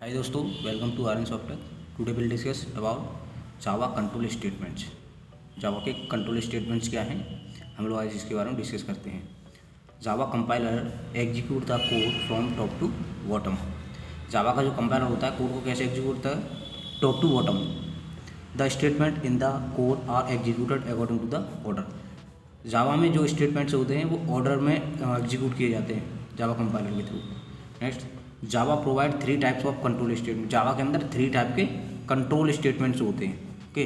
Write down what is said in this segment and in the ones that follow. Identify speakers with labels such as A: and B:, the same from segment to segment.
A: हाय दोस्तों, welcome to R N software. Today will discuss about Java control statements. Java के control statements क्या हैं, हम लोग आज इसके बारे में डिस्कस करते हैं। Java compiler execute the code from top to bottom. Java का जो कंपाइलर होता है कोड को कैसे एग्जीक्यूट करता है, top to bottom. The statement in the code are executed according to the order. Java में जो स्टेटमेंट्स होते हैं वो ऑर्डर में एग्जीक्यूट किए जाते हैं जावा कंपाइलर के through. Next, Java provide 3 types of control statement. Java के अंदर 3 टाइप के कंट्रोल स्टेटमेंट्स होते हैं। ओके,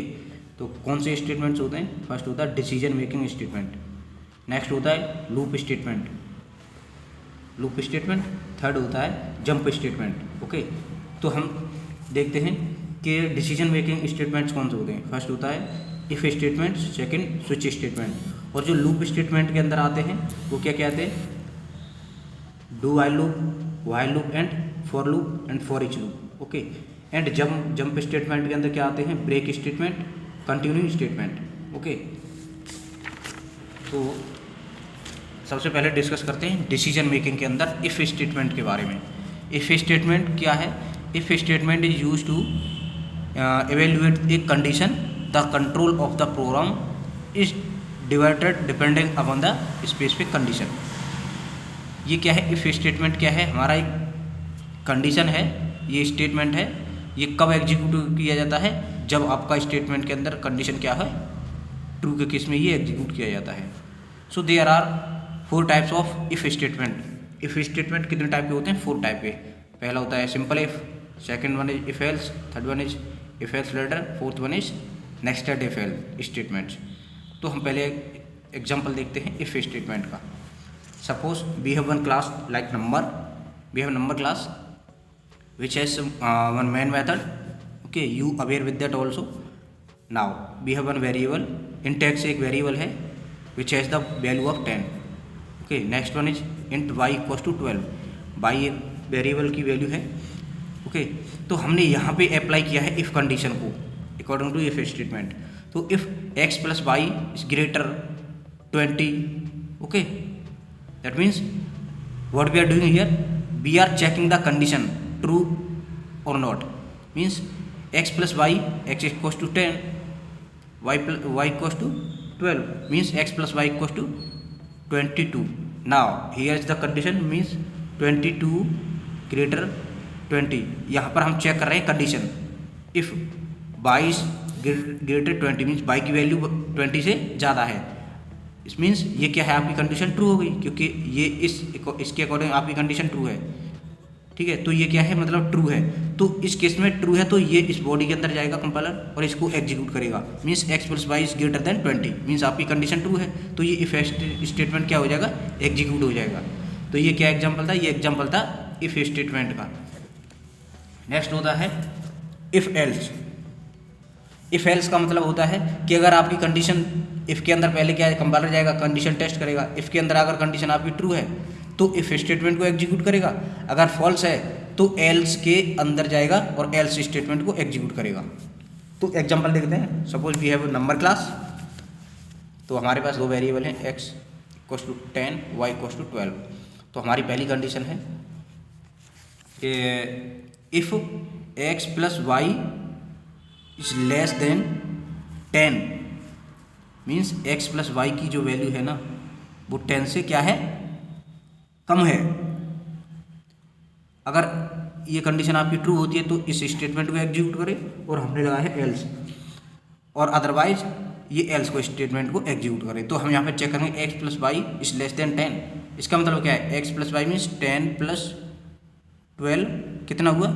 A: तो कौन से स्टेटमेंट्स होते हैं? फर्स्ट होता है डिसीजन मेकिंग स्टेटमेंट, नेक्स्ट होता है लूप स्टेटमेंट, थर्ड होता है जंप स्टेटमेंट। ओके, तो हम देखते हैं कि डिसीजन मेकिंग स्टेटमेंट्स कौन से होते हैं। फर्स्ट होता है if statement, second switch statement, और जो लूप स्टेटमेंट के अंदर आते हैं वो क्या कहते हैं? Do while loop and for loop and for each loop. Okay, and jump statement के अंदर क्या आते हैं? Break statement, continue statement. Okay, तो सबसे पहले डिस्कस करते हैं डिसीजन मेकिंग के अंदर इफ स्टेटमेंट के बारे में। इफ स्टेटमेंट क्या है? If statement is use to evaluate a condition. The control of the program is divided depending upon the specific condition. ये क्या है? इफ स्टेटमेंट क्या है? हमारा एक कंडीशन है, ये स्टेटमेंट है, ये कब एग्जीक्यूट किया जाता है? जब आपका स्टेटमेंट के अंदर कंडीशन क्या है, ट्रू के केस में ये एग्जीक्यूट किया जाता है। So there are 4 types of if statement. If statement कितने टाइप के होते हैं? 4 टाइप के। पहला होता है simple if, second one is if else, third one is if else ladder, fourth one is nested if else statements. तो हम पहले एग्जांपल देखते हैं इफ स्टेटमेंट का। Suppose we have one class like number. We have number class which has one main method. Okay, you aware with that also. Now we have one variable. Int x एक variable है which has the value of 10. Okay, next one is int y equals to 12. y एक variable की value है। Okay, तो हमने यहाँ पे apply किया है इफ कंडीशन को अकॉर्डिंग टू इफ स्टेटमेंट। तो if x plus y is greater 20, okay, that means what we are doing here, we are checking the condition true or not. Means x plus y, x equals to 10, y equals to 12, means x plus y equals to 22. Now here is the condition, means 22 greater 20. यहाँ पर हम check कर रहे हैं condition. If y is greater 20 means y की value 20 से ज़्यादा है। इस मीन्स ये क्या है? आपकी कंडीशन ट्रू हो गई, क्योंकि ये इसके अकॉर्डिंग आपकी कंडीशन ट्रू है। ठीक है, तो ये क्या है? मतलब ट्रू है। तो इस केस में ट्रू है तो ये इस बॉडी के अंदर जाएगा कंपाइलर और इसको एग्जीक्यूट करेगा। Means x plus y is greater than 20, means आपकी कंडीशन ट्रू है, तो ये इफ स्टेटमेंट क्या हो जाएगा? एग्जीक्यूट हो जाएगा। तो ये क्या एग्जाम्पल था? ये एग्जाम्पल था इफ स्टेटमेंट का। नेक्स्ट होता है इफ एल्स। इफ एल्स का मतलब होता है कि अगर आपकी कंडीशन, इफ के अंदर पहले क्या है? कंपाइलर जाएगा, कंडीशन टेस्ट करेगा। इफ के अंदर अगर कंडीशन आपकी ट्रू है तो इफ स्टेटमेंट को एग्जीक्यूट करेगा, अगर फॉल्स है तो एल्स के अंदर जाएगा और एल्स स्टेटमेंट को एग्जीक्यूट करेगा। तो एग्जांपल देखते हैं। Suppose we have number class, तो हमारे पास 2 वेरिएबल हैं, x equals to 10, y equals to 12। तो हमारी पहली कंडीशन है कि if x plus y is less than 10, means x plus y की जो वैल्यू है ना वो 10 से क्या है? कम है। अगर ये कंडीशन आपकी ट्रू होती है तो इस स्टेटमेंट को एग्जीक्यूट करें, और हमने लगाया है एल्स, और अदरवाइज ये एल्स को स्टेटमेंट को एग्जीक्यूट करें। तो हम यहाँ पे चेक करेंगे x plus y is less than 10। इसका मतलब क्या है? x plus y means 10 plus 12 कितना हुआ?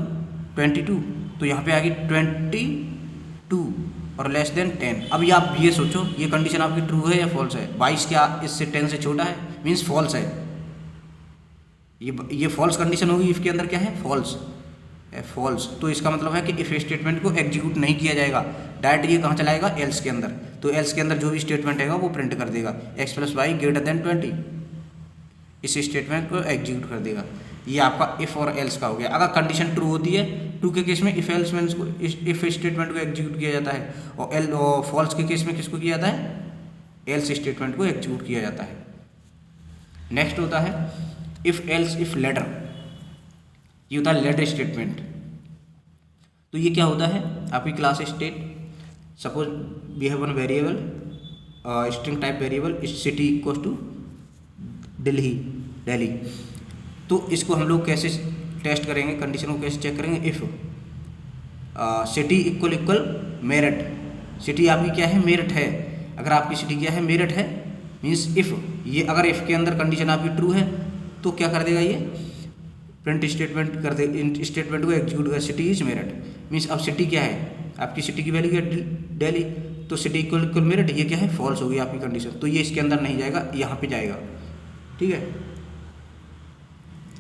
A: 22। तो यहाँ पे आ गई 22 और लेस देन 10। अब ये आप ये सोचो, ये कंडीशन आपकी ट्रू है या फॉल्स है? 22 क्या इससे 10 से छोटा है, मीन्स फॉल्स है। ये फॉल्स कंडीशन होगी। इफ के अंदर क्या है? फॉल्स है, फॉल्स। तो इसका मतलब है कि इफ स्टेटमेंट को एग्जीक्यूट नहीं किया जाएगा, डायरेक्ट ये कहाँ चलाएगा? एल्स के अंदर। तो एल्स के अंदर जो भी स्टेटमेंट है वो प्रिंट कर देगा x plus y greater than 20, इस स्टेटमेंट को एग्जीक्यूट कर देगा। ये आपका इफ और एल्स का हो गया। अगर कंडीशन ट्रू होती है, ट्रू के केस में इफ एल्स मीन्स को इफ स्टेटमेंट को एग्जीक्यूट किया जाता है, और फॉल्स के केस में किसको किया जाता है? एल्स स्टेटमेंट को एग्जीक्यूट किया जाता है। नेक्स्ट होता है इफ एल्स इफ लेटर। ये होता है लेटर स्टेटमेंट। तो ये क्या होता है आपकी class state. Suppose we have one variable string type variable city equal to Delhi. तो इसको हम लोग कैसे टेस्ट करेंगे, कंडीशन को कैसे चेक करेंगे, if city equal Meerut, city आपकी क्या है मेरठ है, अगर आपकी सिटी क्या है मेरठ है मीन्स इफ़ ये अगर इफ़ के अंदर कंडीशन आपकी ट्रू है तो क्या कर देगा ये प्रिंट स्टेटमेंट कर दे, स्टेटमेंट को एग्जीक्यूट कर सिटी इज मेरठ मीन्स अब सिटी क्या है आपकी सिटी की वैल्यू क्या है दिल्ली, तो सिटी इक्वल मेरठ ये क्या है फॉल्स होगी आपकी कंडीशन, तो ये इसके अंदर नहीं जाएगा यहाँ पे जाएगा, ठीक है।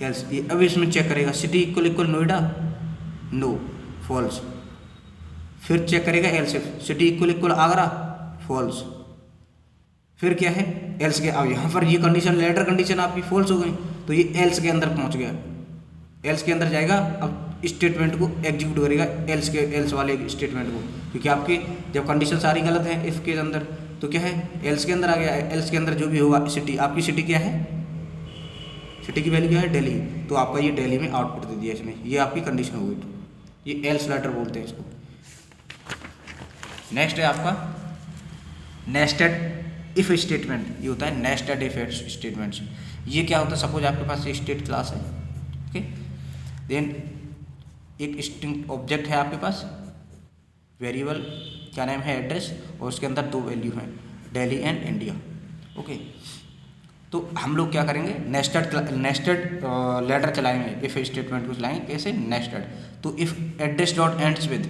A: एल्स ये अब इसमें चेक करेगा city equal Noida, no false, फिर चेक करेगा else if city equal Agra, false, फिर क्या है एल्स के, अब यहाँ पर ये कंडीशन लेटर कंडीशन आपकी फॉल्स हो गई तो ये एल्स के अंदर पहुँच गया, एल्स के अंदर जाएगा, अब स्टेटमेंट को एग्जीक्यूट करेगा एल्स वाले स्टेटमेंट को, क्योंकि आपकी जब कंडीशन सारी गलत है इफ़ के अंदर तो क्या है एल्स के अंदर आ गया, एल्स के अंदर जो भी होगा सिटी, आपकी सिटी क्या है, सिटी की वैल्यू क्या है दिल्ली, तो आपका ये दिल्ली में आउटपुट दे दिया इसने, ये आपकी कंडीशन हो गई, ये एल्स लेटर बोलते हैं इसको। नेक्स्ट है आपका नेस्टेड इफ स्टेटमेंट, ये होता है नेस्टेड इफ स्टेटमेंट्स। ये क्या होता है, सपोज आपके पास स्टेट क्लास है, ओके, देन एक स्ट्रिंग ऑब्जेक्ट है आपके पास, वेरिएबल क्या नाम है एड्रेस, और उसके अंदर दो वैल्यू हैं दिल्ली एंड इंडिया, ओके। तो हम लोग क्या करेंगे नेस्टेड लेटर चलाएंगे, इफ स्टेटमेंट को चलाएंगे कैसे नेस्टेड, तो if address dot ends with,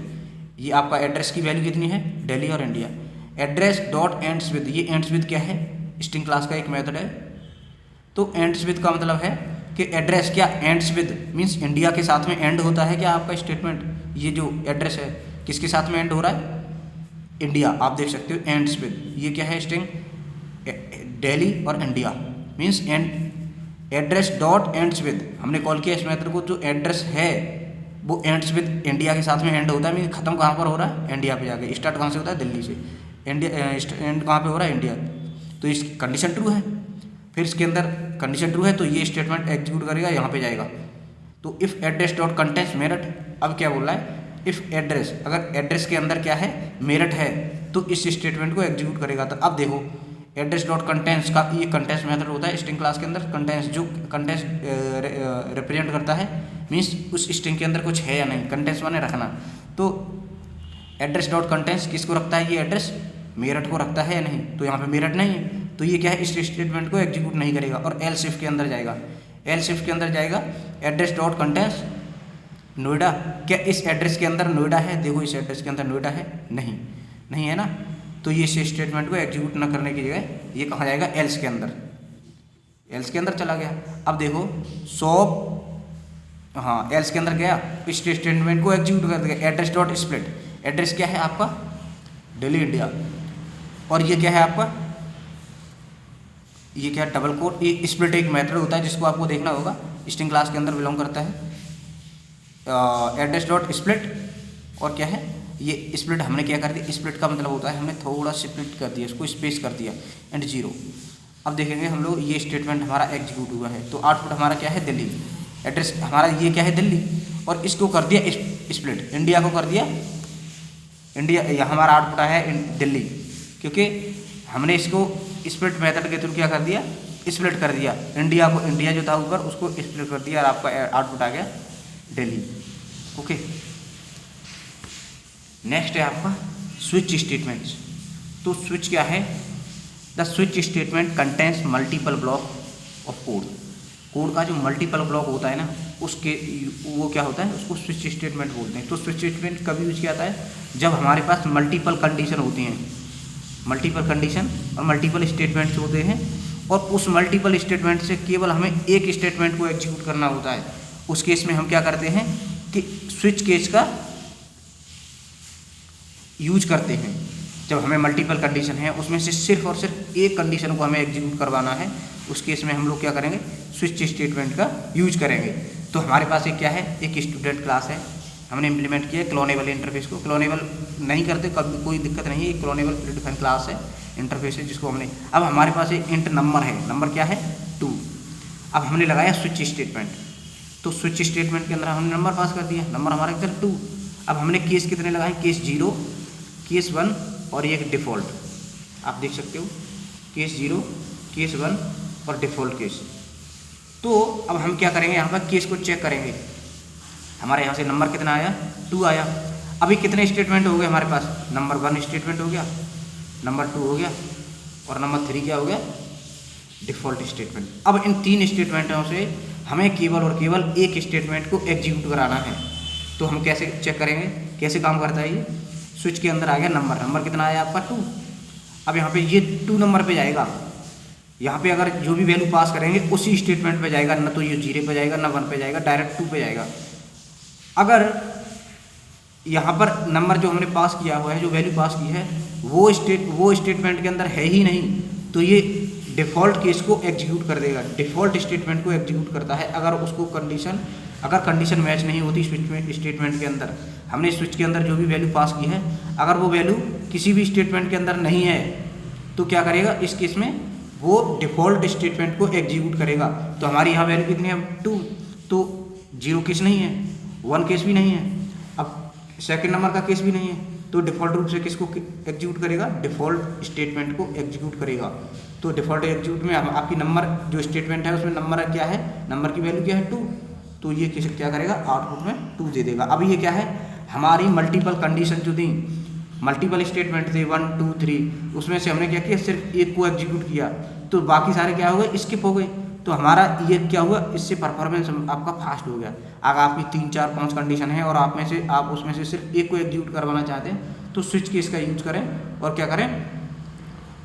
A: ये आपका एड्रेस की वैल्यू कितनी है दिल्ली और India, address dot ends with, ये एंड्स विद क्या है स्ट्रिंग क्लास का एक मेथड है, तो एंड्स विद का मतलब है कि एड्रेस क्या एंड्स विद मीन्स इंडिया के साथ में एंड होता है क्या आपका स्टेटमेंट, ये जो एड्रेस है किसके साथ में एंड हो रहा है इंडिया, आप देख सकते हो एंड्स विद, ये क्या है स्ट्रिंग दिल्ली और India means and address dot ends with, हमने कॉल किया इस मेथड को, जो एड्रेस है वो एंड्स विद इंडिया के साथ में एंड होता है, मीन्स खत्म कहाँ पर हो रहा है इंडिया पे जाके, स्टार्ट कहाँ से होता है दिल्ली से, इंडिया एंड कहाँ पे हो रहा है इंडिया, तो इस कंडीशन ट्रू है, फिर इसके अंदर कंडीशन ट्रू है तो ये स्टेटमेंट एग्जीक्यूट करेगा, यहाँ पे जाएगा, तो if address dot contents Meerut, अब क्या बोल रहा है इफ़ एड्रेस, अगर एड्रेस के अंदर क्या है मेरठ है तो इस स्टेटमेंट को एग्जीक्यूट करेगा, तो अब देखो एड्रेस डॉट कंटेंट्स का ये कंटेंट्स मेथड होता है स्ट्रिंग क्लास के अंदर, कंटेंट्स जो कंटेंट्स रिप्रेजेंट करता है मीन्स उस स्ट्रिंग के अंदर कुछ है या नहीं, कंटेंट्स माने रखना, तो एड्रेस डॉट कंटेंट्स किसको रखता है, ये एड्रेस मेरठ को रखता है या नहीं, तो यहाँ पे मेरठ नहीं है, तो ये क्या है इस स्टेटमेंट को एग्जीक्यूट नहीं करेगा, और एल्स इफ के अंदर जाएगा, एल्स इफ के अंदर जाएगा एड्रेस डॉट कंटेंट्स नोएडा, क्या इस एड्रेस के अंदर नोएडा है, देखो इस एड्रेस के अंदर नोएडा है नहीं है ना, तो ये स्टेटमेंट को एग्जीक्यूट न करने की जगह ये कहाँ जाएगा एल्स के अंदर, एल्स के अंदर चला गया। अब देखो शॉप, हाँ एल्स के अंदर गया, इस स्टेटमेंट को एग्जीक्यूट कर देगा, एड्रेस डॉट स्प्लिट, एड्रेस क्या है आपका दिल्ली इंडिया, और ये क्या है आपका, ये क्या डबल कोट, ये स्प्लिट एक मेथड होता है जिसको आपको देखना होगा, स्ट्रिंग क्लास के अंदर बिलोंग करता है, एड्रेस डॉट स्प्लिट, और क्या है ये स्प्लिट हमने क्या कर दिया, स्प्लिट का मतलब होता है हमने थोड़ा स्प्लिट कर दिया, इसको स्पेस कर दिया एंड जीरो। अब देखेंगे हम लोग ये स्टेटमेंट हमारा एग्जीक्यूट हुआ है, तो आउटपुट हमारा क्या है दिल्ली, एड्रेस हमारा ये क्या है दिल्ली, और इसको कर दिया स्प्लिट, इंडिया को कर दिया इंडिया, यहाँ हमारा आउटपुट आया है दिल्ली, क्योंकि हमने इसको स्प्लिट मेथड के थ्रू क्या कर दिया स्प्लिट कर दिया, इंडिया को, इंडिया जो था ऊपर उसको स्प्लिट कर दिया और आपका आउटपुट आ गया दिल्ली, ओके। नेक्स्ट है आपका स्विच स्टेटमेंट्स, तो स्विच क्या है, the switch statement contains multiple block of code, code का जो मल्टीपल ब्लॉक होता है ना उसके वो क्या होता है उसको स्विच स्टेटमेंट बोलते हैं। तो स्विच स्टेटमेंट कभी यूज किया जाता है जब हमारे पास मल्टीपल कंडीशन होती हैं, मल्टीपल कंडीशन और मल्टीपल स्टेटमेंट्स होते हैं, और उस मल्टीपल स्टेटमेंट से केवल हमें एक स्टेटमेंट को एग्जीक्यूट करना होता है, उस केस में हम क्या करते हैं कि स्विच केस का यूज करते हैं। जब हमें मल्टीपल कंडीशन है उसमें से सिर्फ और सिर्फ एक कंडीशन को हमें एग्जीक्यूट करवाना है, उस केस में हम लोग क्या करेंगे स्विच स्टेटमेंट का यूज करेंगे। तो हमारे पास एक क्या है, एक स्टूडेंट क्लास है, हमने इम्प्लीमेंट किया क्लोनेबल इंटरफेस को, क्लोनेबल नहीं करते कभी कोई दिक्कत नहीं है, क्लोनेबल प्रीडिफाइंड क्लास है, इंटरफेस है जिसको हमने, अब हमारे पास एक इंट नंबर है, नंबर क्या है 2, अब हमने लगाया स्विच स्टेटमेंट, तो स्विच स्टेटमेंट के अंदर हमने नंबर पास कर दिया, नंबर हमारा इधर 2, अब हमने केस कितने लगाए, केस 0, केस 1 और ये एक डिफ़ॉल्ट, आप देख सकते हो केस 0, केस 1 और डिफ़ॉल्ट केस। तो अब हम क्या करेंगे, यहाँ पर केस को चेक करेंगे। हमारे यहाँ से नंबर कितना आया, 2 आया। अभी कितने स्टेटमेंट हो गए हमारे पास, नंबर 1 स्टेटमेंट हो गया, नंबर 2 हो गया और नंबर 3 क्या हो गया, डिफ़ॉल्ट स्टेटमेंट। अब इन 3 स्टेटमेंटों से हमें केवल और केवल एक स्टेटमेंट को एग्जीक्यूट कराना है। तो हम कैसे चेक करेंगे, कैसे काम करता है ये, स्विच के अंदर आ गया नंबर, नंबर कितना आया आपका 2। अब यहाँ पे ये 2 नंबर पे जाएगा, यहाँ पे अगर जो भी वैल्यू पास करेंगे उसी स्टेटमेंट पे जाएगा, ना तो ये 0 पे जाएगा ना 1 पे जाएगा, डायरेक्ट 2 पे जाएगा। अगर यहाँ पर नंबर जो हमने पास किया हुआ है, जो वैल्यू पास की है वो स्टेटमेंट के अंदर है ही नहीं, तो ये डिफ़ॉल्ट केस को एग्जीक्यूट कर देगा, डिफ़ॉल्ट स्टेटमेंट को एग्जीक्यूट करता है। अगर कंडीशन मैच नहीं होती स्टेटमेंट के अंदर, हमने स्विच के अंदर जो भी वैल्यू पास की है, अगर वो वैल्यू किसी भी स्टेटमेंट के अंदर नहीं है तो क्या करेगा, इस केस में वो डिफ़ॉल्ट स्टेटमेंट को एग्जीक्यूट करेगा। तो हमारी यहाँ वैल्यू कितनी है, 2, तो 0 केस नहीं है, 1 केस भी नहीं है, अब सेकंड नंबर का केस भी नहीं है, तो डिफ़ॉल्ट रूप से किसको एग्जीक्यूट करेगा, डिफ़ॉल्ट स्टेटमेंट को एग्जीक्यूट करेगा। तो डिफ़ॉल्ट एग्जीक्यूट में आपकी नंबर जो स्टेटमेंट है उसमें नंबर क्या है, नंबर की वैल्यू क्या है 2, तो ये क्या करेगा, आउटपुट में 2 दे देगा। अब ये क्या है, हमारी मल्टीपल कंडीशन जो थी, मल्टीपल स्टेटमेंट थे 1 2 3, उसमें से हमने क्या किया, सिर्फ एक को एग्जीक्यूट किया, तो बाकी सारे क्या हो गए, स्किप हो गए। तो हमारा ये क्या हुआ, इससे परफॉर्मेंस आपका फास्ट हो गया। अगर आपकी 3 4 5 कंडीशन है और आप उसमें से सिर्फ एक को एग्जीक्यूट करवाना चाहते हैं, तो स्विच केस का यूज करें और क्या करें,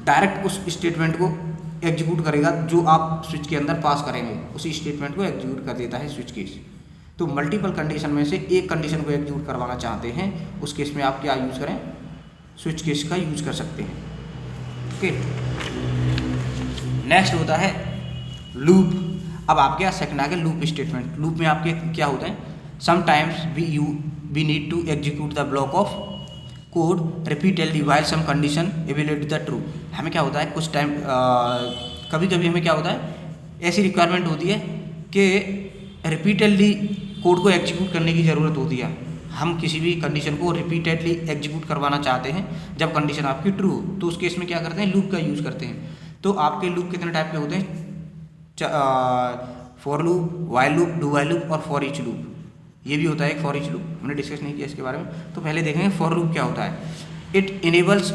A: डायरेक्ट उस स्टेटमेंट को एग्जीक्यूट करेगा जो आप स्विच के अंदर पास करेंगे, उसी स्टेटमेंट को एग्जीक्यूट कर देता है स्विच केस। तो मल्टीपल कंडीशन में से एक कंडीशन को एग्जीक्यूट करवाना चाहते हैं, उस केस में आप क्या यूज करें, स्विच केस का यूज कर सकते हैं। ओके, नेक्स्ट होता है लूप। अब आपके यहाँ सेकंड आ गया लूप स्टेटमेंट। लूप में आपके क्या होता है, sometimes we need to execute the block of code repeatedly while some condition evaluate the true. हमें क्या होता है, कुछ टाइम कभी कभी हमें क्या होता है, ऐसी रिक्वायरमेंट होती है कि रिपीटेडली कोड को एग्जीक्यूट करने की ज़रूरत होती है। हम किसी भी कंडीशन को रिपीटेडली एग्जीक्यूट करवाना चाहते हैं जब कंडीशन आपकी ट्रू हो, तो उस केस में क्या करते हैं, लूप का यूज़ करते हैं। तो आपके लूप कितने टाइप के होते हैं, for loop, while loop, do while loop और फॉर ईच लूप। ये भी होता है एक फॉर ईच लूप, हमने डिस्कस नहीं किया इसके बारे में। तो पहले देखेंगे फॉर लूप क्या होता है। It enables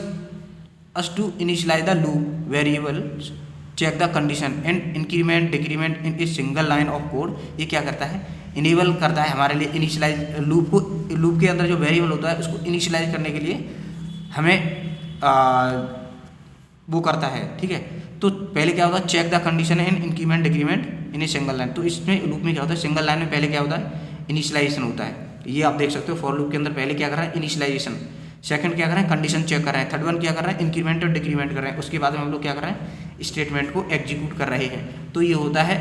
A: us to initialize the loop variables, check the condition and increment decrement in a single line of code. ये क्या करता है, इनेबल करता है हमारे लिए इनिशियलाइज लूप को, लूप के अंदर जो वेरिएबल होता है उसको इनिशियलाइज करने के लिए हमें वो करता है, ठीक है। तो पहले क्या होता है, check the condition and increment decrement in a single line. तो इसमें लूप में क्या होता है, सिंगल लाइन में पहले क्या होता है, इनिशियलाइजेशन होता है। ये आप देख सकते हो फॉर लूप के अंदर पहले क्या कर रहा है, इनिशियलाइजेशन, सेकंड क्या कर रहे हैं, कंडीशन चेक कर रहे हैं, थर्ड वन क्या कर रहे हैं, इंक्रीमेंट और डिक्रीमेंट कर रहे हैं, उसके बाद में हम लोग क्या कर रहे हैं, स्टेटमेंट को एग्जीक्यूट कर रहे हैं। तो ये होता है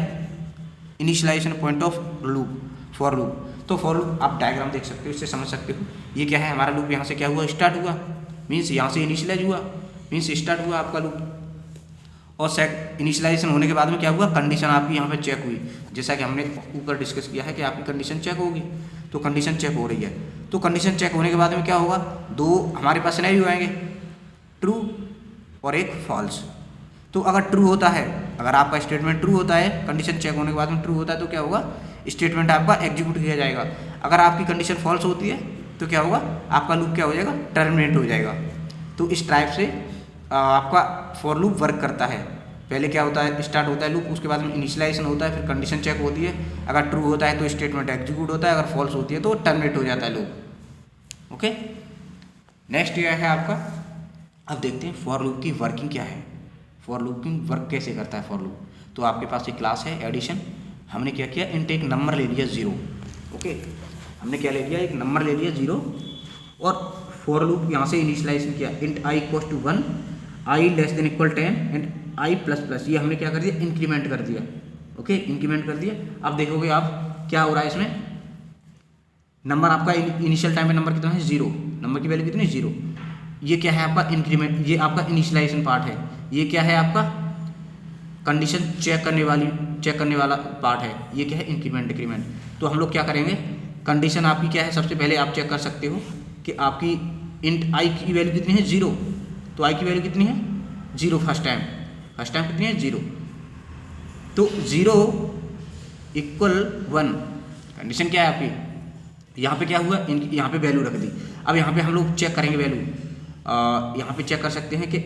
A: initialization point of loop, for loop. तो फॉर लूप आप डायग्राम देख सकते हो, इससे समझ सकते हो। ये क्या है, हमारा लूप यहाँ से क्या हुआ, स्टार्ट हुआ, मीन्स यहाँ से इनिशियलाइज हुआ, मीन्स स्टार्ट हुआ आपका लूप। और इनिशियलाइजेशन होने के बाद में क्या हुआ, कंडीशन आपकी यहाँ पे चेक हुई। जैसा कि हमने ऊपर डिस्कस किया है कि आपकी कंडीशन चेक होगी, तो कंडीशन चेक हो रही है। तो कंडीशन चेक होने के बाद में क्या होगा, दो हमारे पास सिनेरियो आएंगे, ट्रू और एक फॉल्स। तो अगर ट्रू होता है, अगर आपका स्टेटमेंट ट्रू होता है, कंडीशन चेक होने के बाद में ट्रू होता है, तो क्या होगा, स्टेटमेंट आपका एग्जीक्यूट किया जाएगा। अगर आपकी कंडीशन फॉल्स होती है तो क्या होगा, आपका लूप क्या हो जाएगा, टर्मिनेट हो जाएगा। तो इस टाइप से आपका फॉर लूप वर्क करता है। पहले क्या होता है, स्टार्ट होता है लूप, उसके बाद में इनिशियलाइजेशन होता है, फिर कंडीशन चेक होती है। अगर ट्रू होता है तो स्टेटमेंट एग्जीक्यूट होता है, अगर फॉल्स होती है तो टर्मिनेट हो जाता है लूप। ओके, नेक्स्ट क्या है आपका, अब देखते हैं फॉर लूप की वर्किंग क्या है, फॉर लूप की वर्क कैसे करता है फॉर लूप। तो आपके पास एक क्लास है एडिशन, हमने क्या किया, इंट एक नंबर ले लिया 0। ओके, हमने क्या ले लिया, एक नंबर ले लिया 0, और फॉर लूप यहाँ से इनिशियलाइजेशन किया, int i equals to 1, i less than equal 10 and i plus plus. ये हमने क्या कर दिया, इंक्रीमेंट कर दिया। ओके, इंक्रीमेंट कर दिया। अब देखोगे आप क्या हो रहा है इसमें, नंबर आपका इनिशियल टाइम में नंबर कितना है, 0, नंबर की वैल्यू कितनी है, 0। ये क्या है आपका इंक्रीमेंट, ये आपका इनिशियलाइजेशन पार्ट है। ये क्या है आपका कंडीशन चेक करने वाला पार्ट है। ये क्या है, इंक्रीमेंट डिक्रीमेंट। तो हम लोग क्या करेंगे, कंडीशन आपकी क्या है, सबसे पहले आप चेक कर सकते हो कि आपकी इंट आई की वैल्यू कितनी है, 0। तो आई की वैल्यू कितनी है, 0 फर्स्ट टाइम कितनी है, 0। तो 0 इक्वल 1, कंडीशन क्या है आपकी, यहाँ पे क्या हुआ, यहाँ पे वैल्यू रख दी। अब यहाँ पे हम लोग चेक करेंगे वैल्यू, यहाँ पे चेक कर सकते हैं कि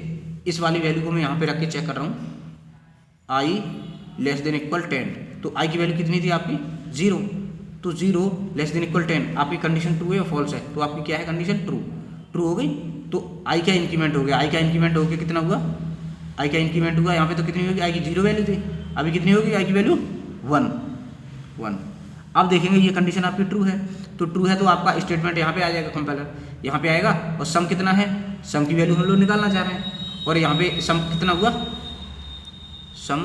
A: इस वाली वैल्यू को मैं यहाँ पे रख के चेक कर रहा हूँ, आई लेस देन इक्वल 10। तो आई की वैल्यू कितनी थी आपकी, 0। तो 0 लेस देन इक्वल 10, आपकी कंडीशन ट्रू है या फॉल्स है, तो आपकी क्या है कंडीशन, ट्रू हो गई। तो आई का इंक्रीमेंट हो गया, आई का इंक्रीमेंट हो गया कितना हुआ, आई का इंक्रीमेंट हुआ यहाँ पे तो कितनी होगी, आई की 0 वैल्यू थी, अभी कितनी होगी आई की वैल्यू 1। अब देखेंगे ये कंडीशन आपकी ट्रू है, तो ट्रू है तो आपका स्टेटमेंट यहाँ पे आ जाएगा, कंपाइलर यहाँ पे आएगा, और सम कितना है, सम की वैल्यू हम लोग निकालना चाह रहे हैं, और यहाँ पे सम कितना हुआ, सम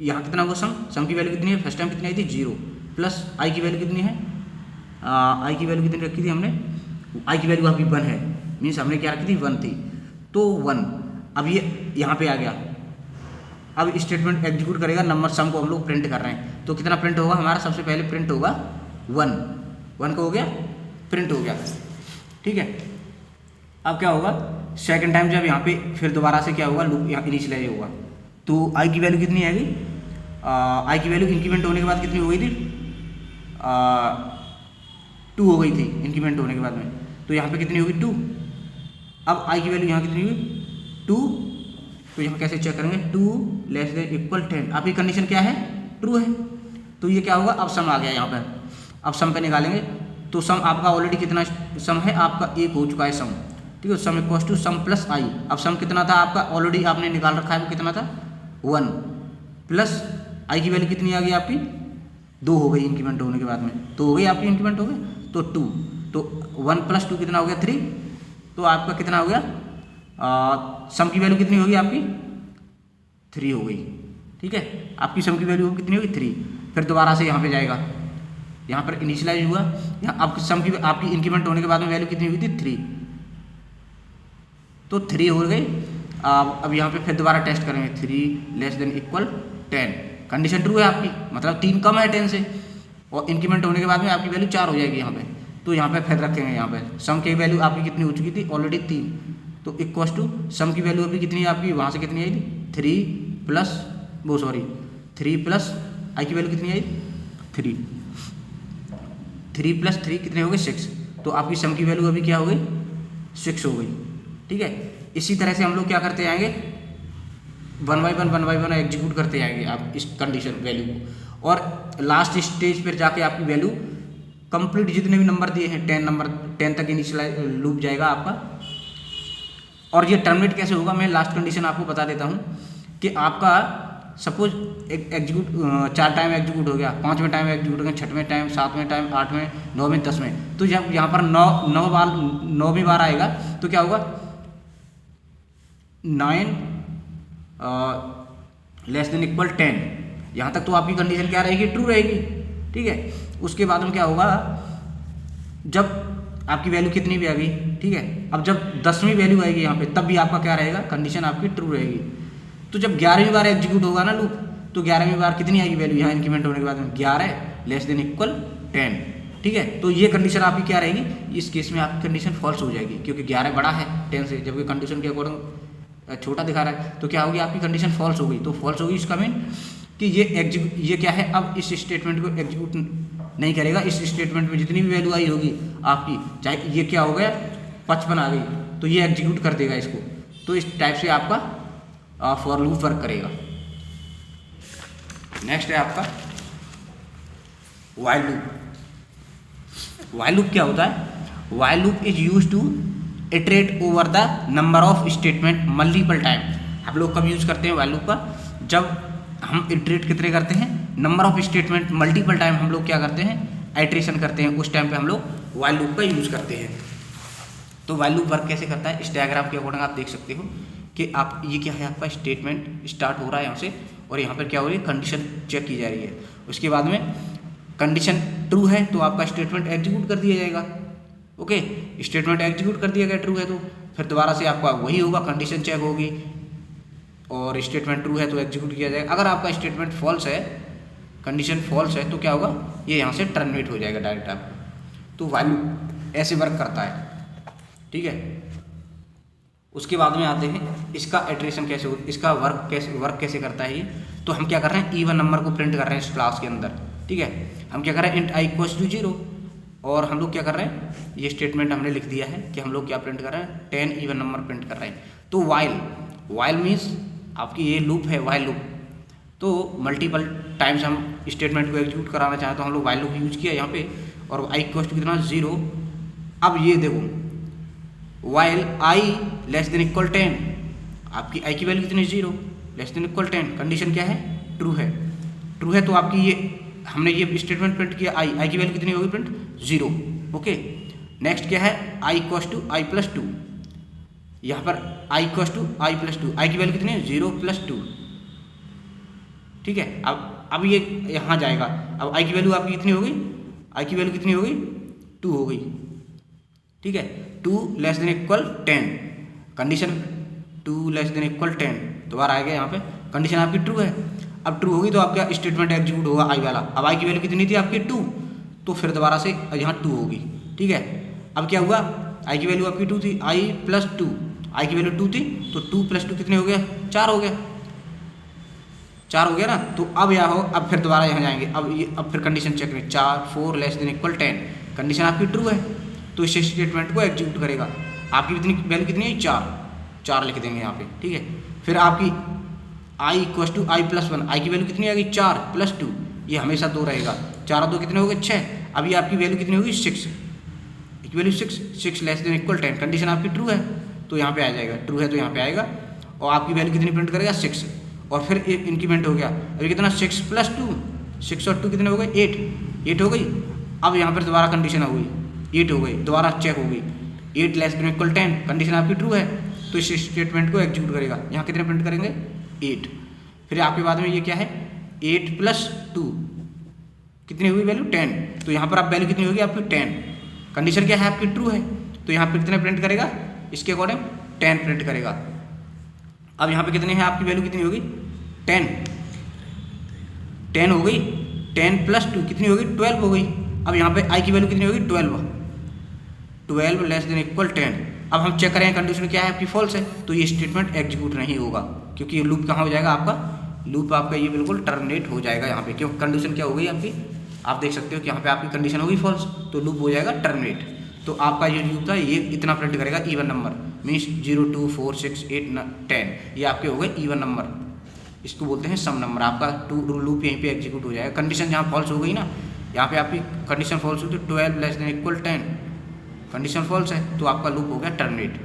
A: यहाँ कितना हुआ, सम की वैल्यू कितनी है, फर्स्ट टाइम कितनी आई थी, 0, प्लस आई की वैल्यू कितनी है, आई की वैल्यू कितनी रखी थी हमने, आई की वैल्यू आपकी 1 है, मीन्स हमने क्या रखी थी, 1 थी, तो 1। अब ये यहाँ पे आ गया, अब स्टेटमेंट एग्जीक्यूट करेगा, नंबर सम को हम लोग प्रिंट कर रहे हैं, तो कितना प्रिंट होगा हमारा, सबसे पहले प्रिंट होगा 1 का हो गया, प्रिंट हो गया, ठीक है। अब क्या होगा, सेकंड टाइम जब यहाँ पे फिर दोबारा से क्या होगा, लूप यहाँ इनिशियलाइज होगा, तो आई की वैल्यू कितनी आएगी, आई की वैल्यू इंक्रीमेंट होने के बाद कितनी हो गई थी, 2 हो गई थी इंक्रीमेंट होने के बाद में, तो यहाँ पे कितनी होगी, 2। अब आई की वैल्यू यहाँ कितनी हुई, 2, तो यहाँ कैसे चेक करेंगे, 2 लेस देन इक्वल 10, आपकी कंडीशन क्या है, ट्रू है, तो ये क्या होगा, अब सम आ गया यहाँ पर, अब सम पे निकालेंगे, तो सम आपका ऑलरेडी कितना सम है, आपका 1 हो चुका है सम, ठीक है, sum equal to sum plus i. अब सम कितना था आपका, ऑलरेडी आपने निकाल रखा है, वो कितना था, 1, प्लस आई की वैल्यू कितनी आ गई आपकी, 2 हो गई इंक्रीमेंट होने के बाद में, 2 हो गई आपकी इंक्रीमेंट हो गई, तो 2, तो 1 + 2 कितना हो गया, 3, तो आपका कितना हो गया, सम की वैल्यू कितनी होगी आपकी, 3 हो गई, ठीक है, आपकी सम की वैल्यू कितनी होगी, 3। फिर दोबारा से यहाँ पे जाएगा, यहाँ पर इनिशियलाइज हुआ, यहाँ अब सम की आपकी इंक्रीमेंट होने के बाद में वैल्यू कितनी हुई थी, 3, तो 3 हो गई। अब यहाँ पे फिर दोबारा टेस्ट करेंगे, 3 less than equal 10, condition true है आपकी, मतलब 3 कम है 10 से, और इंक्रीमेंट होने के बाद में आपकी वैल्यू 4 हो जाएगी यहाँ पे, तो यहाँ पे फिर रखेंगे, यहाँ पे सम की वैल्यू आपकी कितनी हो चुकी थी, ऑलरेडी 3, तो इक्वल टू सम की वैल्यू अभी कितनी है आपकी, वहाँ से कितनी आई थी, 3 प्लस आई की वैल्यू कितनी आई, 3 + 3 कितने हो गए, 6, तो आपकी सम की वैल्यू अभी क्या हो गई, 6 हो गई, ठीक है। इसी तरह से हम लोग क्या करते जाएंगे, 1 बाई 1 एग्जीक्यूट करते जाएंगे आप इस कंडीशन वैल्यू को, और लास्ट स्टेज पर जाके आपकी वैल्यू कंप्लीट जितने भी नंबर दिए हैं 10 तक इनिशियल लूप जाएगा आपका। और ये टर्मिनेट कैसे होगा, मैं लास्ट कंडीशन आपको बता देता हूँ कि आपका सपोज एग्जीक्यूट 4 टाइम एग्जीक्यूट हो गया, 5वें टाइम एग्जीक्यूट हो गया, 6वें टाइम, 7वें टाइम, 8वें, 9वें, 10वें, तो जब यहाँ पर 9वीं बार आएगा तो क्या होगा, 9 लेस देन इक्वल 10, यहाँ तक तो आपकी कंडीशन क्या रहेगी, ट्रू रहेगी, ठीक है। उसके बाद में क्या होगा, जब आपकी वैल्यू कितनी भी आ गई, ठीक है, अब जब 10वीं वैल्यू आएगी यहाँ पे, तब भी आपका क्या रहेगा, कंडीशन आपकी ट्रू रहेगी। तो जब 11वीं बार एग्जीक्यूट होगा ना लूप, तो 11वीं बार कितनी आएगी वैल्यू, यहाँ इंक्रीमेंट होने के बाद में 11 लेस देन इक्वल 10, ठीक है। तो ये कंडीशन आपकी क्या रहेगी, इस केस में आपकी कंडीशन फॉल्स हो जाएगी, क्योंकि 11 बड़ा है 10 से, जबकि कंडीशन के अकॉर्डिंग छोटा दिखा रहा है, तो क्या होगी आपकी कंडीशन फॉल्स हो गई। तो फॉल्स होगी इसका मीन कि ये क्या है, अब इस स्टेटमेंट को एग्जीक्यूट नहीं करेगा, इस स्टेटमेंट में जितनी भी वैल्यू आई होगी आपकी, चाहे ये क्या हो गया 55 आ गई, तो ये एग्जीक्यूट कर देगा इसको। तो इस टाइप से आपका फॉर लूप वर्क करेगा। नेक्स्ट है आपका व्हाइल लूप। व्हाइल लूप क्या होता है, while loop is use to iterate over the number of statement multiple time. हम लोग कब यूज करते हैं व्हाइल लूप का, जब हम इटरेट कितने करते हैं, number of statement multiple time हम लोग क्या करते हैं, आइट्रेशन करते हैं, उस टाइम पे हम लोग व्हाइल लूप का यूज करते हैं। तो व्हाइल लूप वर्क कैसे करता है, इस डायग्राम के अकॉर्डिंग आप देख सकते हो कि आप ये क्या है, आपका स्टेटमेंट स्टार्ट हो रहा है यहाँ से, और यहाँ पर क्या हो रही है, कंडीशन चेक की जा रही है। उसके बाद में कंडीशन ट्रू है तो आपका स्टेटमेंट एग्जीक्यूट कर दिया जाएगा। ओके, स्टेटमेंट एग्जीक्यूट कर दिया गया ट्रू है तो फिर दोबारा से आपका वही होगा, कंडीशन चेक होगी और स्टेटमेंट ट्रू है तो एग्जीक्यूट किया जाएगा। अगर आपका स्टेटमेंट फॉल्स है, कंडीशन फॉल्स है तो क्या होगा, ये यहाँ से टर्मिनेट हो जाएगा डायरेक्ट आपका। तो वाइल लूप ऐसे वर्क करता है, ठीक है। उसके बाद में आते हैं इसका इटरेशन कैसे हो, इसका वर्क कैसे करता है ये। तो हम क्या कर रहे हैं, इवन नंबर को प्रिंट कर रहे हैं इस क्लास के अंदर, ठीक है। हम क्या कर रहे हैं, इंट आई इक्वल्स टू 0, और हम लोग क्या कर रहे हैं, ये स्टेटमेंट हमने लिख दिया है कि हम लोग क्या प्रिंट कर रहे हैं, 10 इवन नंबर प्रिंट कर रहे हैं। तो वाइल मीन्स आपकी ये लूप है, वाइल लूप। तो मल्टीपल टाइम्स हम स्टेटमेंट को एग्जीक्यूट कराना चाहें तो हम लोग वाइल लूप यूज किया यहाँ पे, और आई इक्वल्स टू कितना 0। अब ये देखो while I less than equal 10, आपकी आई की वैल्यू कितनी 0, लेस देन इक्वल 10, कंडीशन क्या है, ट्रू है। ट्रू है तो आपकी ये हमने ये स्टेटमेंट प्रिंट किया, आई की वैल्यू कितनी होगी प्रिंट 0, ओके। नेक्स्ट क्या है, आई इक्वल्स टू आई प्लस 2, यहाँ पर आई इक्वल्स टू आई प्लस 2, आई की वैल्यू कितनी है 0 प्लस 2, ठीक है। अब ये यहाँ जाएगा, अब आई की वैल्यू आपकी कितनी होगी, आई की वैल्यू कितनी होगी 2 हो गई, ठीक है। 2 less than equal 10, condition 2 less than equal 10 दोबारा आएगा यहाँ पे, कंडीशन आपकी ट्रू है। अब ट्रू होगी तो आपका स्टेटमेंट एग्जीक्यूट होगा आई वाला। अब आई की वैल्यू कितनी थी आपकी 2, तो फिर दोबारा से यहाँ 2 होगी, ठीक है। अब क्या हुआ, आई की वैल्यू आपकी 2 थी, आई प्लस 2, आई की वैल्यू 2 थी तो 2 प्लस 2 कितने हो गया, 4 हो गया, 4 हो गया ना। तो अब यह हो, अब फिर दोबारा यहाँ जाएंगे, अब फिर कंडीशन चेक करें, 4 4 लेस देन इक्वल 10, कंडीशन आपकी ट्रू है तो इस स्टेटमेंट को एग्जीक्यूट करेगा। आपकी कितनी वैल्यू कितनी है 4 लिख देंगे यहाँ पे, ठीक है। फिर आपकी आई इक्वल टू आई प्लस 1, आई की वैल्यू कितनी आ गई 4 प्लस 2, ये हमेशा 2 रहेगा, 4 और 2 कितने हो गए 6। अब ये आपकी वैल्यू कितनी होगी 6, की value 6 less than equal 10, condition आपकी ट्रू है तो यहाँ पे आ जाएगा, ट्रू है तो यहाँ पे आएगा, और आपकी वैल्यू कितनी प्रिंट करेगा 6, और फिर एक इंक्रीमेंट हो गया, अभी कितना 6 प्लस 2, 6 और 2 कितने हो गए 8 हो गई। अब यहाँ पर दोबारा कंडीशन हो गई 8 हो गई, दोबारा चेक हो गई 8 लेस देन इक्वल 10, कंडीशन आपकी ट्रू है तो इस स्टेटमेंट को एग्जीक्यूट करेगा। यहाँ कितने प्रिंट करेंगे 8। फिर आपके बाद में ये क्या है 8 प्लस 2 कितनी हुई वैल्यू 10, तो यहाँ पर आप वैल्यू कितनी होगी आपकी 10, कंडीशन क्या है आपकी ट्रू है तो यहाँ पर कितने प्रिंट करेगा, इसके अकॉर्डिंग 10 प्रिंट करेगा। अब यहाँ पे कितनी है आपकी वैल्यू कितनी होगी 10 हो गई, 10 प्लस 2 कितनी होगी 12 हो गई। अब यहाँ पे आई की वैल्यू कितनी होगी 12 लेस देन इक्वल 10। अब हम चेक करें कंडीशन क्या है आपकी फॉल्स है तो ये स्टेटमेंट एग्जीक्यूट नहीं होगा, क्योंकि ये लूप कहाँ हो जाएगा आपका, लूप आपका ये बिल्कुल टर्मिनेट हो जाएगा यहाँ पे, क्योंकि कंडीशन क्या हो गई आपकी, आप देख सकते हो कि यहाँ पे आपकी कंडीशन होगी फॉल्स तो लूप हो जाएगा टर्मिनेट। तो आपका ये लूप था ये इतना प्रिंट करेगा इवन नंबर, मीन्स 0 2 4 6 8 10, ये आपके हो गए इवन नंबर, इसको बोलते हैं सम नंबर। आपका लूप यहीं पे एग्जीक्यूट हो जाएगा। कंडीशन जहाँ फॉल्स हो गई ना, यहाँ पे आपकी कंडीशन फॉल्स होती है 12 less than equal 10, condition false है तो आपका लूप हो गया टर्मिनेट।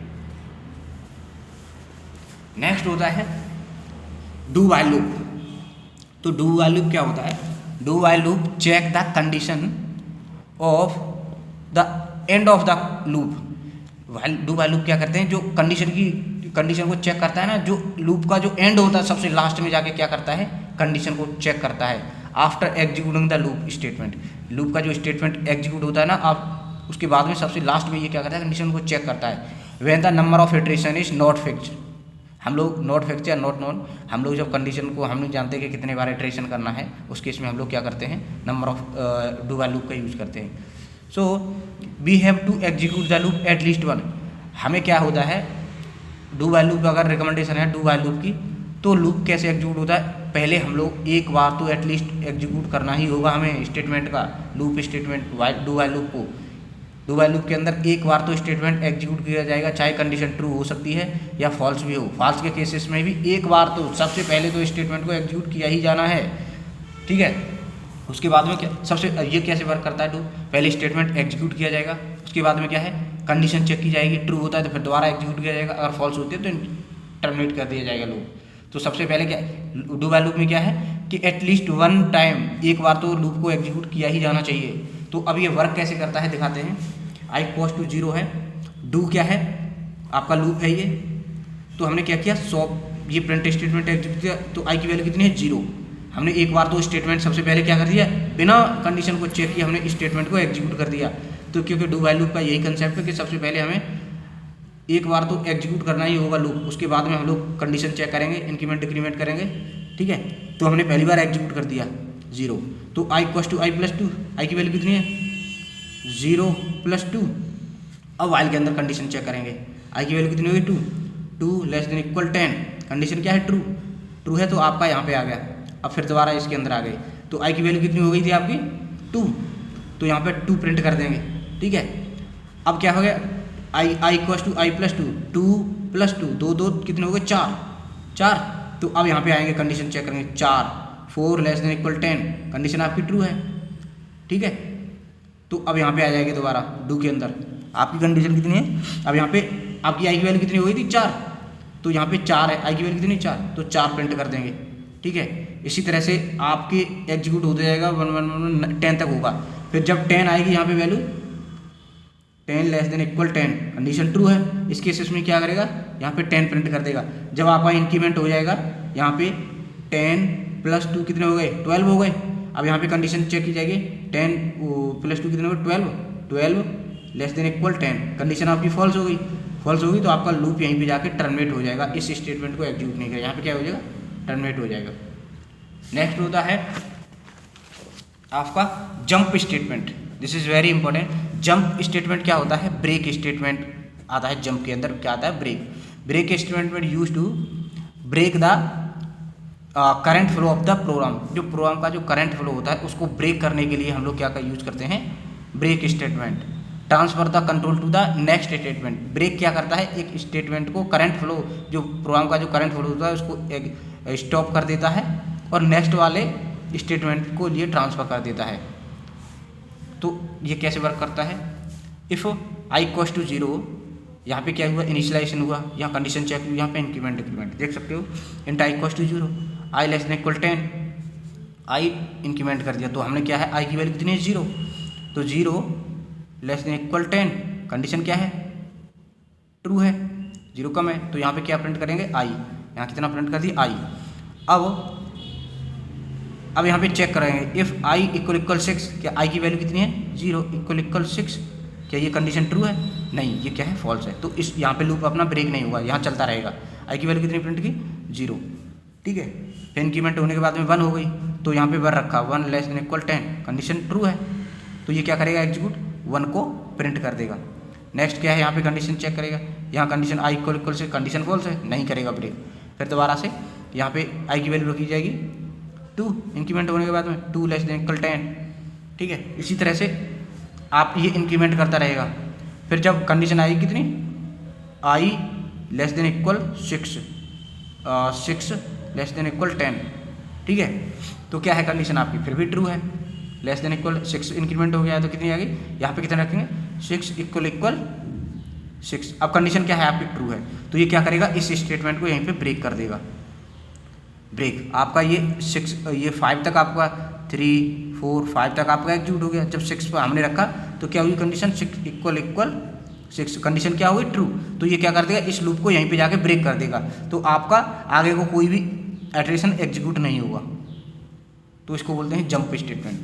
A: नेक्स्ट होता है डू वाइल लूप। तो डू वाइल लूप क्या होता है, do while loop check the condition of the end of the loop. Do while loop क्या करते हैं, जो कंडीशन को चेक करता है ना, जो लूप का जो एंड होता है सबसे लास्ट में जाके क्या करता है, कंडीशन को चेक करता है after executing the loop statement. Loop का जो स्टेटमेंट एग्जीक्यूट होता है ना, आप उसके बाद में सबसे लास्ट में ये क्या करता है, कंडीशन को चेक करता है। When the number of iteration is not fixed, हम लोग नॉट फिक्स्ड या नॉट नोन, हम लोग जब कंडीशन को हम नहीं जानते कि कितने बार इटरेशन करना है, उस केस में हम लोग क्या करते हैं, number of do while loop का यूज करते हैं। So we have to execute the loop at least 1। हमें क्या होता है, डू वाइल लूप अगर रिकमेंडेशन है डू वाइल लूप की, तो लूप कैसे एग्जीक्यूट होता है, पहले हम लोग एक बार तो एटलीस्ट एग्जीक्यूट करना ही होगा हमें स्टेटमेंट का, loop statement do while loop को। डू वाइल लूप के अंदर एक बार तो स्टेटमेंट एग्जीक्यूट किया जाएगा, चाहे कंडीशन ट्रू हो सकती है या फॉल्स भी हो। फॉल्स के केसेस में भी एक बार तो सबसे पहले तो स्टेटमेंट को एग्जीक्यूट किया ही जाना है, ठीक है। उसके बाद में क्या सबसे ये कैसे वर्क करता है, पहले स्टेटमेंट एग्जीक्यूट किया जाएगा, उसके बाद में क्या है कंडीशन चेक की जाएगी, ट्रू होता है तो फिर दोबारा एग्जीक्यूट किया जाएगा, अगर फॉल्स होती है तो टर्मिनेट कर दिया जाएगा लूप। तो सबसे पहले क्या डू वाइल लूप में क्या है कि एटलीस्ट 1 टाइम एक बार तो लूप को एग्जीक्यूट किया ही जाना चाहिए। तो अब ये वर्क कैसे करता है दिखाते हैं। आई इक्वल्स टू 0 है, डू क्या है आपका लूप है ये, तो हमने क्या किया ये प्रिंट स्टेटमेंट एग्जीक्यूट किया, तो आई की वैल्यू कितनी है 0। हमने एक बार तो स्टेटमेंट सबसे पहले क्या कर दिया, बिना कंडीशन को चेक किया हमने स्टेटमेंट को एग्जीक्यूट कर दिया। तो क्योंकि डू वाइल लूप का यही कंसेप्ट है कि सबसे पहले हमें एक बार तो एग्जीक्यूट करना ही होगा लूप, उसके बाद में हम लोग कंडीशन चेक करेंगे, इंक्रीमेंट डिक्रीमेंट करेंगे, ठीक है। तो हमने पहली बार एग्जीक्यूट कर दिया, 0। तो आई इक्वल टू आई प्लस 2, आई की वैल्यू कितनी है 0 प्लस 2। अब वाइल के अंदर कंडीशन चेक करेंगे, आई की वैल्यू कितनी होगी 2, 2 लेस देन इक्वल 10, कंडीशन क्या है ट्रू, ट्रू है तो आपका यहाँ पे आ गया। अब फिर दोबारा इसके अंदर आ गए, तो आई की वैल्यू कितनी हो गई थी आपकी 2, तो यहाँ पे 2 प्रिंट कर देंगे, ठीक है। अब क्या हो गया i equal to i plus 2, 2 plus 2, 2 2 कितने हो गए 4, 4। तो अब यहाँ पे आएंगे कंडीशन चेक करेंगे 4, 4 लेस देन इक्वल 10, कंडीशन आपकी ट्रू है, ठीक है। तो अब यहाँ पे आ जाएगी दोबारा डू के अंदर, आपकी कंडीशन कितनी है, अब यहाँ पे आपकी आई की वैल्यू कितनी हो गई थी 4, तो यहाँ पे 4 है, आई की वैल्यू कितनी 4, तो 4 प्रिंट कर देंगे, ठीक है। इसी तरह से आपके एग्जीक्यूट होते जाएगा 1 1 1 10 तक होगा। फिर जब 10 आएगी यहाँ पे value 10 less than equal 10, condition true है, इस केसेस में क्या करेगा यहाँ पे 10 प्रिंट कर देगा। जब आपका इंक्रीमेंट हो जाएगा यहाँ पे 10 प्लस 2 कितने हो गए 12 हो गए। अब यहाँ पे कंडीशन चेक की जाएगी 10 प्लस 2 कितने हो गए 12, 12 लेस देन इक्वल 10, कंडीशन आपकी फॉल्स हो गई, फॉल्स होगी तो आपका लूप यहीं पे जाके टर्मिनेट हो जाएगा, इस स्टेटमेंट को एग्जीक्यूट नहीं करेगा, यहाँ पे क्या हो जाएगा टर्मिनेट हो जाएगा। नेक्स्ट होता है आपका jump statement, this is very important. Jump statement क्या होता है, ब्रेक स्टेटमेंट आता है जंप के अंदर, क्या आता है break. Break statement use to break the current flow of the program, जो प्रोग्राम का जो करंट फ्लो होता है उसको ब्रेक करने के लिए हम लोग क्या का यूज करते हैं break statement. Transfer the control to the next statement, break क्या करता है एक स्टेटमेंट को करंट फ्लो, जो प्रोग्राम का जो करंट फ्लो होता है उसको स्टॉप कर देता है और नेक्स्ट वाले स्टेटमेंट को ये ट्रांसफर कर देता है। तो ये कैसे वर्क करता है, इफ़ आई इक्वल टू 0, यहाँ पे क्या हुआ इनिशियलाइजेशन हुआ, यहाँ कंडीशन चेक हुई, यहाँ पे इंक्रीमेंट डिक्रीमेंट देख सकते हो, int i equal to 0, i less than equal 10, i increment कर दिया तो हमने क्या है आई की वैल्यू कितनी है 0, तो 0 लेस देन इक्वल 10, कंडीशन क्या है ट्रू है, 0 कम है, तो यहाँ पे क्या प्रिंट करेंगे आई, यहाँ कितना प्रिंट कर दिया आई। अब यहाँ पे चेक करेंगे इफ़ आई इक्वल 6, क्या आई की वैल्यू कितनी है 0 इक्वल 6, क्या ये कंडीशन ट्रू है, नहीं ये क्या है फॉल्स है, तो इस यहाँ पे लूप अपना ब्रेक नहीं हुआ, यहाँ चलता रहेगा। आई की वैल्यू कितनी प्रिंट की 0, ठीक है। फिर इंक्रीमेंट होने के बाद में 1 हो गई तो यहाँ पे 1 रखा, 1 less than equal 10, condition true है, तो ये क्या करेगा एग्जीक्यूट 1 को प्रिंट कर देगा। नेक्स्ट क्या है यहाँ पे कंडीशन चेक करेगा, यहाँ कंडीशन आई इक्वल से कंडीशन फॉल्स है, नहीं करेगा ब्रेक। फिर दोबारा से यहाँ पे आई की वैल्यू रखी जाएगी 2, इंक्रीमेंट होने के बाद में 2 लेस देन इक्वल 10, ठीक है। इसी तरह से आप ये इंक्रीमेंट करता रहेगा। फिर जब कंडीशन आई कितनी i less than equal 6, 6 less than equal 10, ठीक है, तो क्या है कंडीशन आपकी फिर भी ट्रू है, लेस देन इक्वल 6 इंक्रीमेंट हो गया है तो कितनी आ गई, यहाँ पे कितना रखेंगे 6 इक्वल 6। अब कंडीशन क्या है आपकी ट्रू है, तो ये क्या करेगा इस स्टेटमेंट को यहीं पे ब्रेक कर देगा। ब्रेक आपका ये 6 ये 5 तक आपका 3 4 5 तक आपका एग्जीक्यूट हो गया। जब 6 पर हमने रखा तो क्या हुई कंडीशन 6 इक्वल 6, कंडीशन क्या हुई ट्रू, तो ये क्या कर देगा इस लूप को यहीं पे जाके ब्रेक कर देगा, तो आपका आगे को कोई भी इटरेशन एग्जीक्यूट नहीं होगा, तो इसको बोलते हैं जंप स्टेटमेंट,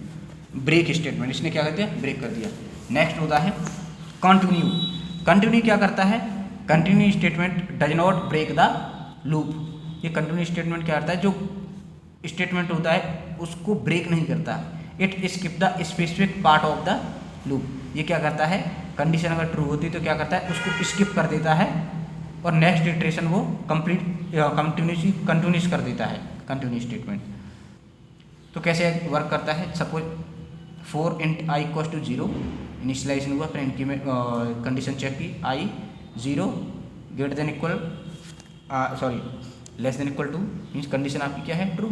A: ब्रेक स्टेटमेंट। इसने क्या कर दिया ब्रेक कर दिया। नेक्स्ट होता है कंटिन्यू। कंटिन्यू क्या करता है, continue statement does not break the loop. ये कंटिन्यू स्टेटमेंट क्या करता है, जो स्टेटमेंट होता है उसको ब्रेक नहीं करता, it skip the specific part of the loop. ये क्या करता है कंडीशन अगर ट्रू होती तो क्या करता है उसको स्किप कर देता है और नेक्स्ट इटरेशन वो कंटिन्यूस कर देता है कंटिन्यू स्टेटमेंट। तो कैसे वर्क करता है, suppose 4 int i equal to 0, initialization हुआ, फिर इंक्रीमेंट कंडीशन चेक की i 0 greater than equal less than equal to, means condition आपकी क्या है ट्रू,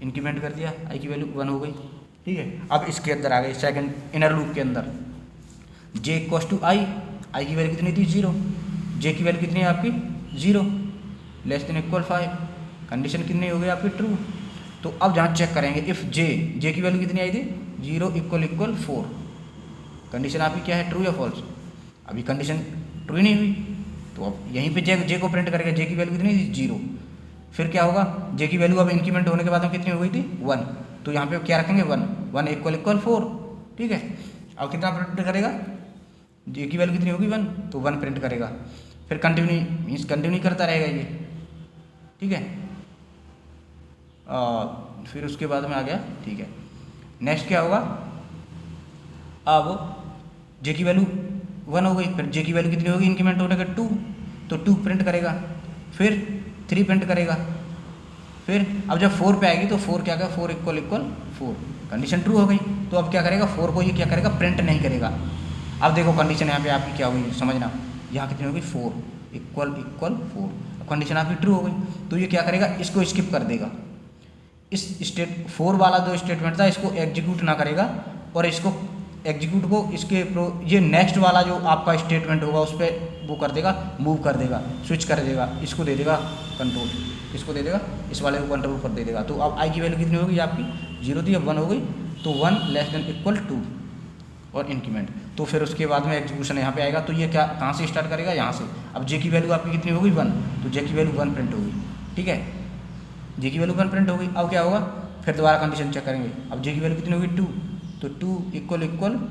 A: इंक्रीमेंट कर दिया आई की वैल्यू 1 हो गई, ठीक है। अब इसके अंदर आ गए सेकंड इनर लूप के अंदर, जे इक्वल टू आई की वैल्यू कितनी थी 0, जे की वैल्यू कितनी है आपकी 0 लेस देन इक्वल 5, कंडीशन कितनी हो गई आपकी ट्रू। तो अब जहाँ चेक करेंगे इफ़ जे की वैल्यू कितनी आई थी 0 इक्वल 4, कंडीशन आपकी क्या है ट्रू या फॉल्स, अभी कंडीशन ट्रू ही नहीं हुई, तो अब यहीं पे जे को प्रिंट करेगा, जे की वैल्यू कितनी थी 0, फिर क्या होगा जे की वैल्यू अब इंक्रीमेंट होने के बाद में कितनी हो गई थी 1, तो यहाँ पे क्या रखेंगे 1 इक्वल 4, ठीक है। अब कितना प्रिंट करेगा, जे की वैल्यू कितनी होगी 1, तो 1 प्रिंट करेगा, फिर कंटिन्यू मीन्स कंटिन्यू करता रहेगा ये, ठीक है। फिर उसके बाद में आ गया, ठीक है। नेक्स्ट क्या होगा, अब जे की वैल्यू 1 हो गई, फिर जे की वैल्यू कितनी होगी, इंक्रीमेंट होने का 2, तो 2 प्रिंट करेगा, फिर 3 प्रिंट करेगा, फिर अब जब 4 पे आएगी तो 4 क्या करेगा, 4 इक्वल 4, कंडीशन ट्रू हो गई। तो अब क्या करेगा, 4 को ये क्या करेगा, प्रिंट नहीं करेगा। अब देखो कंडीशन यहाँ पे आपकी क्या हुई समझना, यहाँ कितनी होगी 4 इक्वल 4, अब कंडीशन आपकी ट्रू हो गई, तो ये क्या करेगा, इसको स्किप कर देगा। इस 4 वाला जो स्टेटमेंट था इसको एग्जीक्यूट ना करेगा, और इसको एग्जीक्यूट को इसके ये नेक्स्ट वाला जो आपका स्टेटमेंट होगा उस पर वो कर देगा, मूव कर देगा, स्विच कर देगा, इसको दे देगा कंट्रोल, इसको दे देगा, इस वाले को कंट्रोल कर दे देगा। तो अब आई की वैल्यू कितनी होगी आपकी, 0 थी, अब 1 हो गई, तो 1 लेस देन इक्वल 2 और इंक्रीमेंट। तो फिर उसके बाद में एग्जीक्यूशन यहाँ पे आएगा, तो ये क्या कहाँ से स्टार्ट करेगा, यहाँ से। अब जे की वैल्यू आपकी कितनी होगी 1, तो जे की वैल्यू 1 प्रिंट होगी, ठीक है, जे की वैल्यू 1 प्रिंट होगी। अब क्या होगा, फिर दोबारा कंडीशन चेक करेंगे, अब जे की वैल्यू कितनी होगी 2, तो 2 इक्वल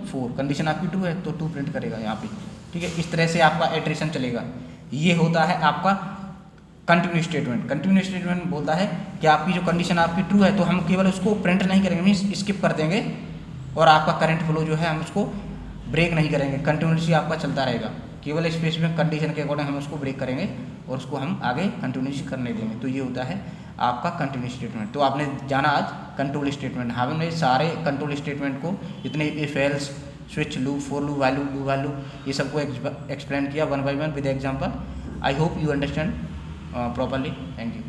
A: 4, कंडीशन आपकी 2 है तो 2 प्रिंट करेगा यहाँ पे, ठीक है। इस तरह से आपका इटरेशन चलेगा। ये होता है आपका कंटिन्यू स्टेटमेंट। कंटिन्यू स्टेटमेंट बोलता है कि आपकी जो कंडीशन आपकी ट्रू है तो हम केवल उसको प्रिंट नहीं करेंगे, मीन्स स्किप कर देंगे, और आपका करंट फ्लो जो है हम उसको ब्रेक नहीं करेंगे, कंटिन्यूसली आपका चलता रहेगा। केवल स्पेसिफिक कंडीशन के अकॉर्डिंग हम उसको ब्रेक करेंगे और उसको हम आगे कंटिन्यूसली करने देंगे। तो ये होता है आपका कंटिन्यू स्टेटमेंट। तो आपने जाना आज कंट्रोल स्टेटमेंट। हमने सारे कंट्रोल स्टेटमेंट को, जितने if else, switch loop, for loop, while loop, do while loop, ये सबको एक्सप्लेन किया 1 by 1 with example. I hope you understand properly. Thank you.